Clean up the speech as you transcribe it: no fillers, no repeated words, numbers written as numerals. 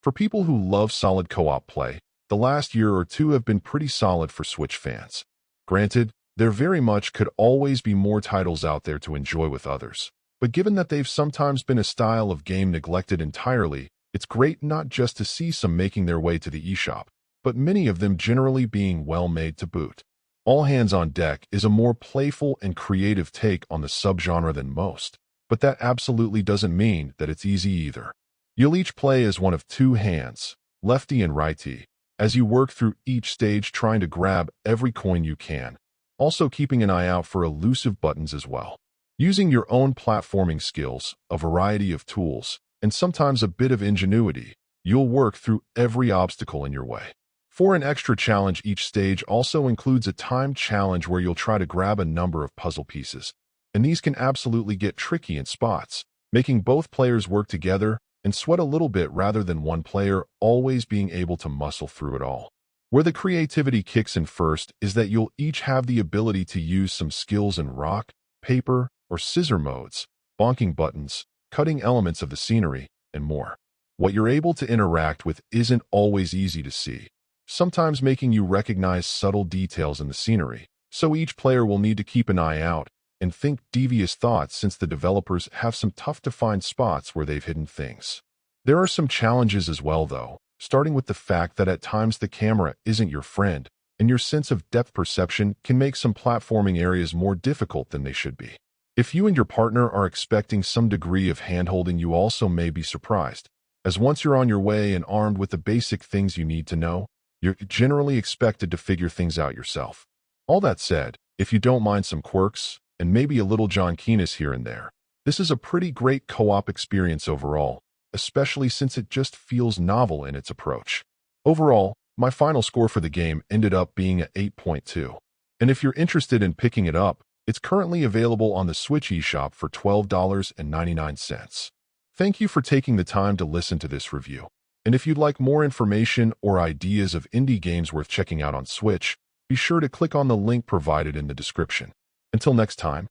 For people who love solid co-op play, the last year or two have been pretty solid for Switch fans. Granted, there very much could always be more titles out there to enjoy with others. But given that they've sometimes been a style of game neglected entirely, it's great not just to see some making their way to the eShop, but many of them generally being well made to boot. All Hands on Deck is a more playful and creative take on the subgenre than most, but that absolutely doesn't mean that it's easy either. You'll each play as one of two hands, lefty and righty, as you work through each stage trying to grab every coin you can, also keeping an eye out for elusive buttons as well. Using your own platforming skills, a variety of tools, and sometimes a bit of ingenuity, you'll work through every obstacle in your way. For an extra challenge, each stage also includes a timed challenge where you'll try to grab a number of puzzle pieces, and these can absolutely get tricky in spots, making both players work together and sweat a little bit rather than one player always being able to muscle through it all. Where the creativity kicks in first is that you'll each have the ability to use some skills in rock, paper, or scissor modes, bonking buttons, cutting elements of the scenery, and more. What you're able to interact with isn't always easy to see, sometimes making you recognize subtle details in the scenery, so each player will need to keep an eye out and think devious thoughts since the developers have some tough-to-find spots where they've hidden things. There are some challenges as well, though, starting with the fact that at times the camera isn't your friend, and your sense of depth perception can make some platforming areas more difficult than they should be. If you and your partner are expecting some degree of hand-holding, you also may be surprised, as once you're on your way and armed with the basic things you need to know, you're generally expected to figure things out yourself. All that said, if you don't mind some quirks, and maybe a little John Keenis here and there, this is a pretty great co-op experience overall, especially since it just feels novel in its approach. Overall, my final score for the game ended up being a 8.2. And if you're interested in picking it up, it's currently available on the Switch eShop for $12.99. Thank you for taking the time to listen to this review. And if you'd like more information or ideas of indie games worth checking out on Switch, be sure to click on the link provided in the description. Until next time.